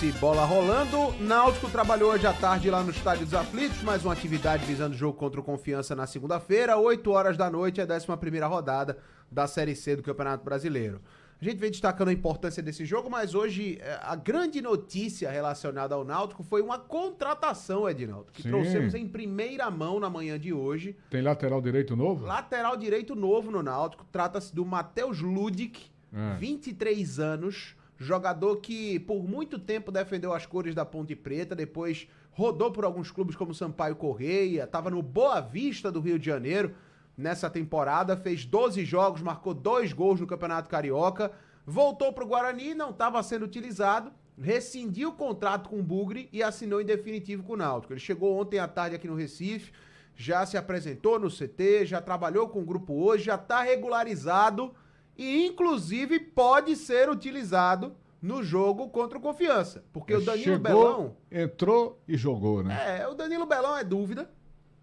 esse Bola Rolando. Náutico trabalhou hoje à tarde lá no Estádio dos Aflitos, mais uma atividade visando o jogo contra o Confiança na segunda-feira, 8 horas da noite, a 11ª rodada da Série C do Campeonato Brasileiro. A gente vem destacando a importância desse jogo, mas hoje a grande notícia relacionada ao Náutico foi uma contratação, Edinaldo, que trouxemos em primeira mão na manhã de hoje. Tem lateral direito novo? Lateral direito novo no Náutico, trata-se do Matheus Ludic, 23 anos, jogador que por muito tempo defendeu as cores da Ponte Preta, depois rodou por alguns clubes como Sampaio Correia, estava no Boa Vista do Rio de Janeiro nessa temporada, fez 12 jogos, marcou 2 gols no Campeonato Carioca, voltou para o Guarani, não estava sendo utilizado, rescindiu o contrato com o Bugre e assinou em definitivo com o Náutico. Ele chegou ontem à tarde aqui no Recife, já se apresentou no CT, já trabalhou com o grupo hoje, já está regularizado e inclusive pode ser utilizado no jogo contra o Confiança, porque o Danilo Belão... entrou e jogou, né? O Danilo Belão é dúvida,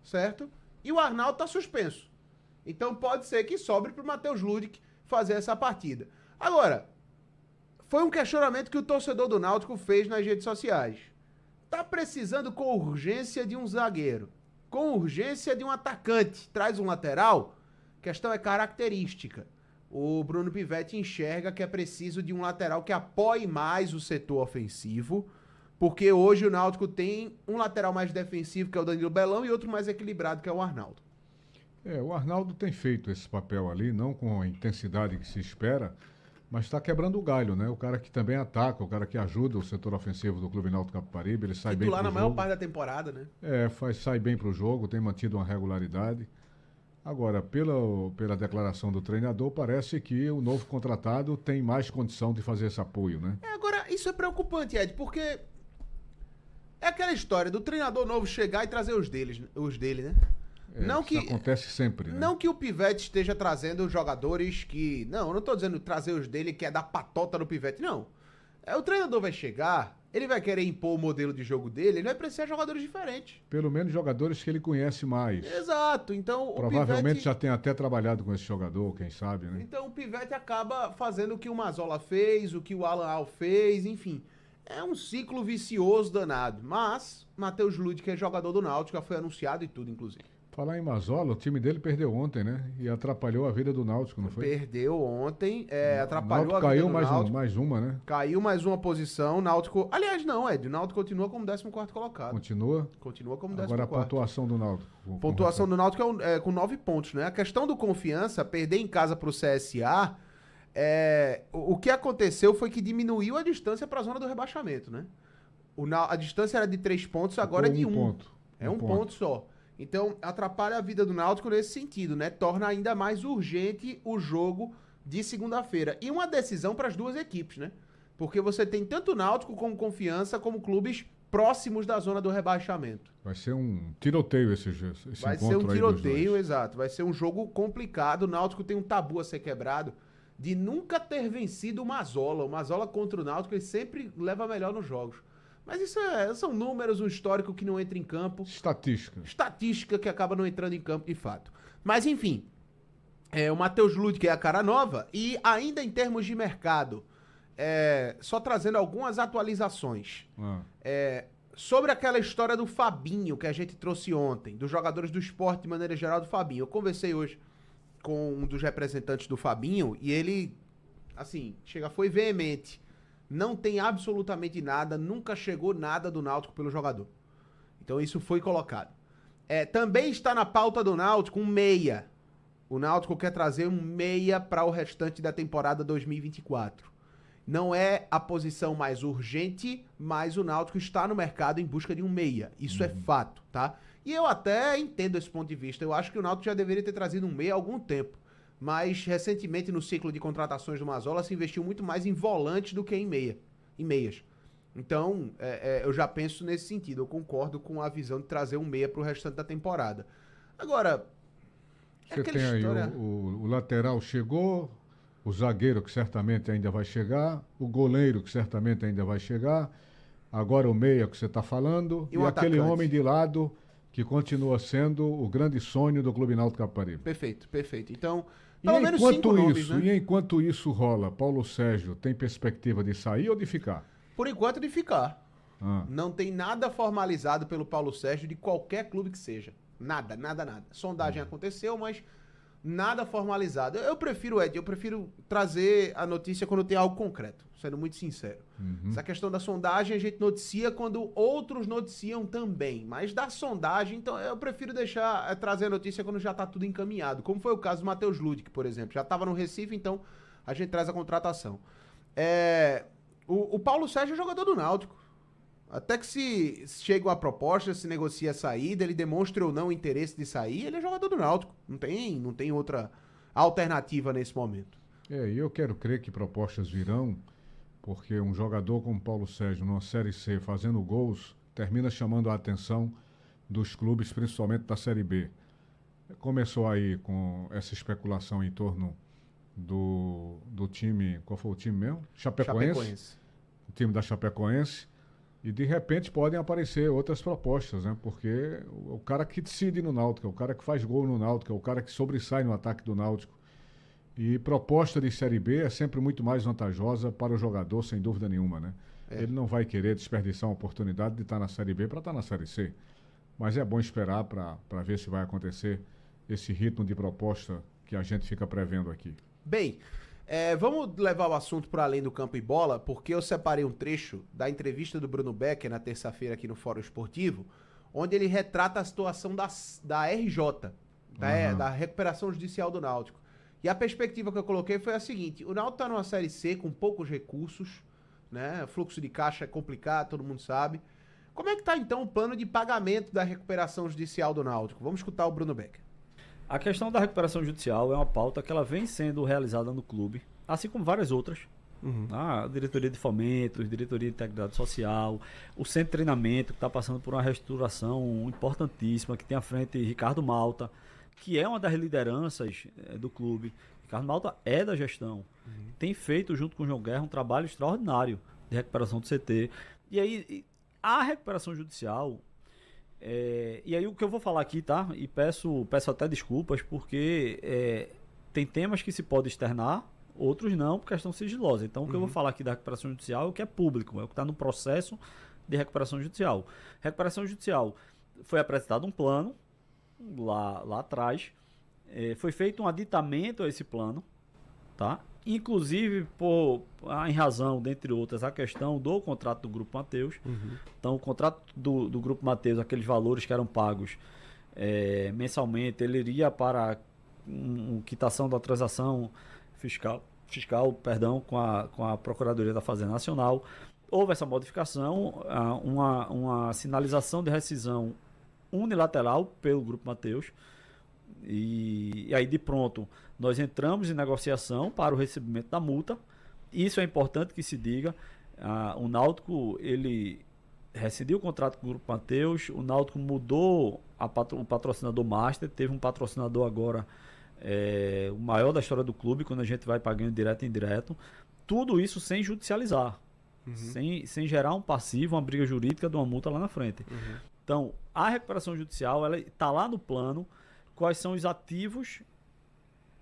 certo? E o Arnaldo tá suspenso. Então pode ser que sobre pro Matheus Ludic fazer essa partida. Agora, foi um questionamento que o torcedor do Náutico fez nas redes sociais. Tá precisando com urgência de um zagueiro, com urgência de um atacante, traz um lateral? A questão é característica. O Bruno Pivetti enxerga que é preciso de um lateral que apoie mais o setor ofensivo, porque hoje o Náutico tem um lateral mais defensivo, que é o Danilo Belão, e outro mais equilibrado, que é o Arnaldo. O Arnaldo tem feito esse papel ali, não com a intensidade que se espera, mas está quebrando o galho, né? O cara que também ataca, o cara que ajuda o setor ofensivo do Clube Náutico Capibaribe, ele sai bem pro jogo. Titular na maior parte da temporada, né? Sai bem pro jogo, tem mantido uma regularidade. Agora, pela declaração do treinador, parece que o novo contratado tem mais condição de fazer esse apoio, né? Agora, isso é preocupante, Ed, porque é aquela história do treinador novo chegar e trazer os dele, né? Isso acontece sempre, né? Não que o Pivetti esteja trazendo jogadores que... Não, eu não tô dizendo trazer os dele que é dar patota no Pivetti, não. O treinador vai chegar, ele vai querer impor o modelo de jogo dele, ele vai precisar de jogadores diferentes. Pelo menos jogadores que ele conhece mais. Exato, então provavelmente o Pivetti já tem até trabalhado com esse jogador, quem sabe, né? Então o Pivetti acaba fazendo o que o Mazola fez, o que o Alan Al fez, enfim. É um ciclo vicioso danado, mas Matheus Ludic, que é jogador do Náutico, já foi anunciado e tudo, inclusive. Falar em Mazola, o time dele perdeu ontem, né? E atrapalhou a vida do Náutico, não foi? Perdeu ontem, atrapalhou a vida caiu do Náutico. mais uma, né? Caiu mais uma posição, Náutico... Aliás, não, Ed, o Náutico continua como 14º colocado. Continua? Continua como 14º. Agora a pontuação do Náutico. Pontuação do Náutico é com 9 pontos, né? A questão do Confiança, perder em casa pro CSA, o que aconteceu foi que diminuiu a distância para a zona do rebaixamento, né? A distância era de 3 pontos, agora é de 1. Ponto. É um ponto só. Então, atrapalha a vida do Náutico nesse sentido, né? Torna ainda mais urgente o jogo de segunda-feira. E uma decisão para as duas equipes, né? Porque você tem tanto o Náutico como Confiança, como clubes próximos da zona do rebaixamento. Vai ser um tiroteio esse Vai ser um tiroteio, exato. Vai ser um jogo complicado. O Náutico tem um tabu a ser quebrado de nunca ter vencido o Mazola. O Mazola contra o Náutico, ele sempre leva melhor nos jogos. Mas isso são números, um histórico que não entra em campo. Estatística que acaba não entrando em campo de fato. Mas enfim, o Matheus Ludic é a cara nova e ainda em termos de mercado, só trazendo algumas atualizações. Sobre aquela história do Fabinho que a gente trouxe ontem, dos jogadores do esporte de maneira geral do Fabinho. Eu conversei hoje com um dos representantes do Fabinho e ele, assim, foi veemente. Não tem absolutamente nada, nunca chegou nada do Náutico pelo jogador. Então isso foi colocado. Também está na pauta do Náutico um meia. O Náutico quer trazer um meia para o restante da temporada 2024. Não é a posição mais urgente, mas o Náutico está no mercado em busca de um meia. Isso é fato, tá? E eu até entendo esse ponto de vista. Eu acho que o Náutico já deveria ter trazido um meia há algum tempo. Mas, recentemente, no ciclo de contratações do Mazola, se investiu muito mais em volantes do que em meias. Então, eu já penso nesse sentido. Eu concordo com a visão de trazer um meia para o restante da temporada. Agora, você tem aí o lateral chegou, o zagueiro que certamente ainda vai chegar, o goleiro que certamente ainda vai chegar, agora o meia que você está falando, e aquele homem de lado que continua sendo o grande sonho do Clube Náutico Capibaribe. Perfeito. Então... Pelo menos 5 nomes, né? E enquanto isso rola, Paulo Sérgio tem perspectiva de sair ou de ficar? Por enquanto, de ficar. Não tem nada formalizado pelo Paulo Sérgio de qualquer clube que seja. Nada. Sondagem aconteceu, mas nada formalizado. Eu prefiro trazer a notícia quando tem algo concreto, sendo muito sincero. Essa questão da sondagem a gente noticia quando outros noticiam também, mas da sondagem, então eu prefiro trazer a notícia quando já tá tudo encaminhado, como foi o caso do Matheus Ludic, por exemplo. Já tava no Recife, então a gente traz a contratação. O Paulo Sérgio é jogador do Náutico. Até que se chega uma proposta, se negocia a saída, ele demonstre ou não o interesse de sair, ele é jogador do Náutico. Não tem outra alternativa nesse momento. E eu quero crer que propostas virão, porque um jogador como Paulo Sérgio, numa Série C, fazendo gols, termina chamando a atenção dos clubes, principalmente da Série B. Começou aí com essa especulação em torno do time, qual foi o time mesmo? Chapecoense. O time da Chapecoense. E, de repente, podem aparecer outras propostas, né? Porque o cara que decide no Náutico, é o cara que faz gol no Náutico, é o cara que sobressai no ataque do Náutico. E proposta de Série B é sempre muito mais vantajosa para o jogador, sem dúvida nenhuma, né? Ele não vai querer desperdiçar uma oportunidade de estar na Série B para estar na Série C. Mas é bom esperar para ver se vai acontecer esse ritmo de proposta que a gente fica prevendo aqui. Bem... vamos levar o assunto para além do campo e bola, porque eu separei um trecho da entrevista do Bruno Becker na terça-feira aqui no Fórum Esportivo, onde ele retrata a situação da RJ, da recuperação judicial do Náutico. E a perspectiva que eu coloquei foi a seguinte: o Náutico está numa Série C com poucos recursos, né? Fluxo de caixa é complicado, todo mundo sabe. Como é que está então o plano de pagamento da recuperação judicial do Náutico? Vamos escutar o Bruno Becker. A questão da recuperação judicial é uma pauta que ela vem sendo realizada no clube, assim como várias outras. A diretoria de fomento, a diretoria de integridade social, o centro de treinamento que está passando por uma reestruturação importantíssima, que tem à frente Ricardo Malta, que é uma das lideranças do clube. Ricardo Malta é da gestão. Tem feito, junto com o João Guerra, um trabalho extraordinário de recuperação do CT. E aí, a recuperação judicial... e aí o que eu vou falar aqui, tá? E peço até desculpas, porque tem temas que se pode externar, outros não, por questão sigilosa. Então o que eu vou falar aqui da recuperação judicial é o que é público, é o que está no processo de recuperação judicial. Recuperação judicial, foi apresentado um plano lá atrás, foi feito um aditamento a esse plano, tá? Inclusive em razão, dentre outras, a questão do contrato do Grupo Mateus. Então, o contrato do Grupo Mateus, aqueles valores que eram pagos mensalmente, ele iria para quitação da transação fiscal com a Procuradoria da Fazenda Nacional. Houve essa modificação, uma sinalização de rescisão unilateral pelo Grupo Mateus. E aí, de pronto, nós entramos em negociação para o recebimento da multa. Isso é importante que se diga. O Náutico, ele rescindiu o contrato com o Grupo Mateus. O Náutico mudou o patrocinador master. Teve um patrocinador agora, o maior da história do clube, quando a gente vai pagando direto e indireto. Tudo isso sem judicializar. Sem gerar um passivo, uma briga jurídica de uma multa lá na frente. Então, a recuperação judicial está lá no plano. Quais são os ativos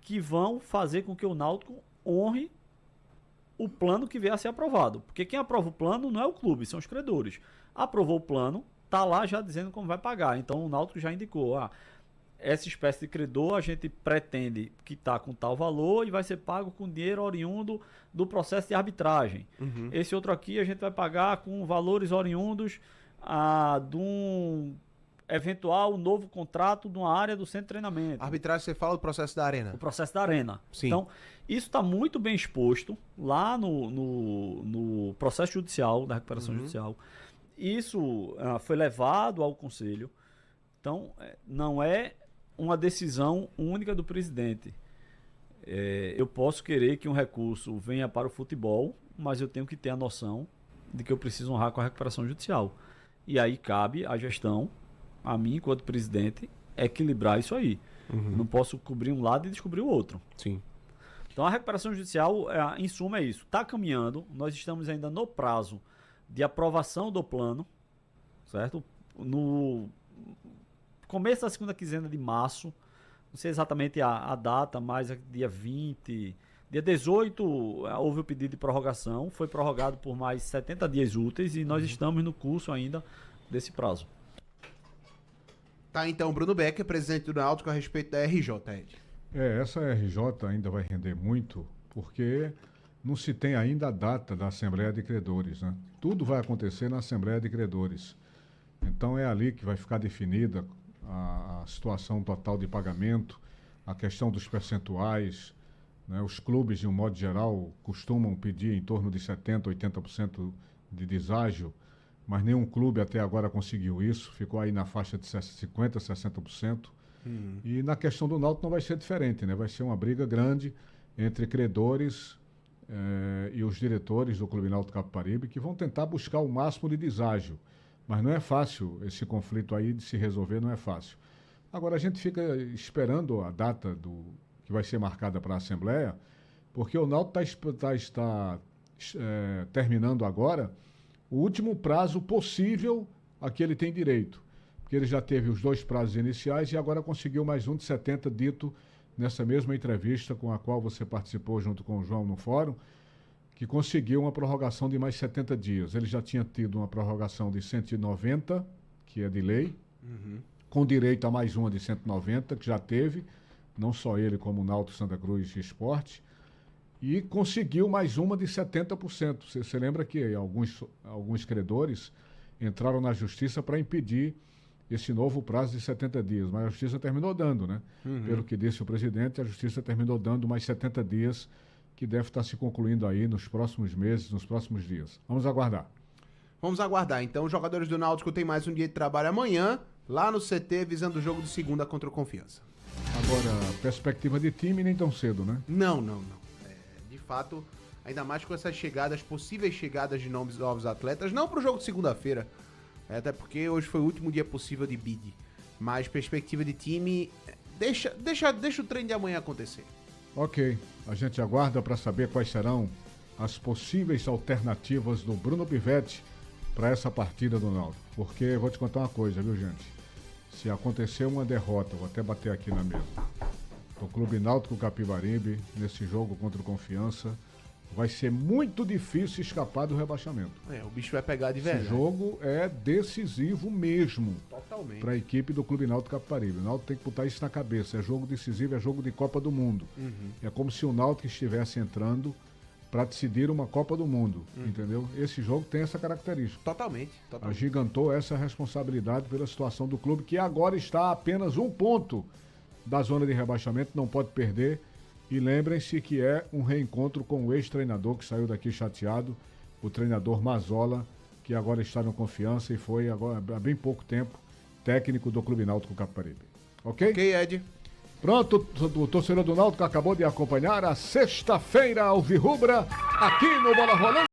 que vão fazer com que o Náutico honre o plano que vier a ser aprovado. Porque quem aprova o plano não é o clube, são os credores. Aprovou o plano, está lá já dizendo como vai pagar. Então o Náutico já indicou, essa espécie de credor a gente pretende quitar com tal valor e vai ser pago com dinheiro oriundo do processo de arbitragem. Esse outro aqui a gente vai pagar com valores oriundos de um eventual novo contrato de uma área do centro de treinamento. Arbitragem, você fala do processo da Arena. O processo da Arena. Sim. Então, isso está muito bem exposto lá no processo judicial, da recuperação judicial. Isso foi levado ao Conselho. Então, não é uma decisão única do presidente. Eu posso querer que um recurso venha para o futebol, mas eu tenho que ter a noção de que eu preciso honrar com a recuperação judicial. E aí cabe à gestão, a mim, enquanto presidente, equilibrar isso aí. Não posso cobrir um lado e descobrir o outro. Sim. Então, a recuperação judicial, em suma, é isso. Está caminhando. Nós estamos ainda no prazo de aprovação do plano, certo? No começo da segunda quinzena de março, não sei exatamente a data, mas é dia 20, Dia 18 houve o pedido de prorrogação, foi prorrogado por mais 70 dias úteis e nós estamos no curso ainda desse prazo. Tá, então, Bruno Becker, presidente do Náutico, a respeito da RJ, Ed. Essa RJ ainda vai render muito, porque não se tem ainda a data da Assembleia de Credores, né? Tudo vai acontecer na Assembleia de Credores. Então é ali que vai ficar definida a situação total de pagamento, a questão dos percentuais, né? Os clubes, de um modo geral, costumam pedir em torno de 70%, 80% de deságio, mas nenhum clube até agora conseguiu isso, ficou aí na faixa de 50%, 60%. E na questão do Náutico não vai ser diferente, né? Vai ser uma briga grande entre credores e os diretores do Clube Náutico Capibaribe, que vão tentar buscar o máximo de deságio. Mas não é fácil esse conflito aí de se resolver, não é fácil. Agora a gente fica esperando a data que vai ser marcada para a Assembleia, porque o Náutico está terminando agora o último prazo possível a que ele tem direito. Porque ele já teve os 2 prazos iniciais e agora conseguiu mais um de 70, dito nessa mesma entrevista com a qual você participou junto com o João no fórum, que conseguiu uma prorrogação de mais 70 dias. Ele já tinha tido uma prorrogação de 190, que é de lei, com direito a mais uma de 190, que já teve, não só ele, como o Náutico, Santa Cruz e Sport, e conseguiu mais uma de 70%. Você lembra que alguns credores entraram na justiça para impedir esse novo prazo de 70 dias, mas a justiça terminou dando, né? Pelo que disse o presidente, a justiça terminou dando mais 70 dias, que deve estar se concluindo aí nos próximos meses, nos próximos dias. Vamos aguardar. Vamos aguardar. Então, os jogadores do Náutico têm mais um dia de trabalho amanhã, lá no CT, visando o jogo de segunda contra o Confiança. Agora, perspectiva de time nem tão cedo, né? Não. De fato, ainda mais com essas possíveis chegadas de novos atletas, não para o jogo de segunda-feira, até porque hoje foi o último dia possível de bid. Mas perspectiva de time, deixa o treino de amanhã acontecer. Ok, a gente aguarda para saber quais serão as possíveis alternativas do Bruno Pivetti para essa partida do Náutico. Porque vou te contar uma coisa, viu, gente? Se acontecer uma derrota, vou até bater aqui na mesa, do Clube Náutico Capibaribe, nesse jogo contra o Confiança, vai ser muito difícil escapar do rebaixamento. O bicho vai pegar de verdade. Esse jogo é decisivo mesmo. Totalmente. Para a equipe do Clube Náutico Capibaribe. O Náutico tem que botar isso na cabeça. É jogo decisivo, é jogo de Copa do Mundo. É como se o Náutico estivesse entrando para decidir uma Copa do Mundo, entendeu? Esse jogo tem essa característica. Totalmente. Agigantou essa responsabilidade pela situação do clube, que agora está a apenas 1 ponto da zona de rebaixamento, não pode perder. E lembrem-se que é um reencontro com o ex-treinador que saiu daqui chateado, o treinador Mazola, que agora está no Confiança e foi agora, há bem pouco tempo, técnico do Clube Náutico Capibaribe. Ok? Ok, Ed. Pronto, o torcedor do Náutico acabou de acompanhar a sexta-feira alvirrubra aqui no Bola Rolando.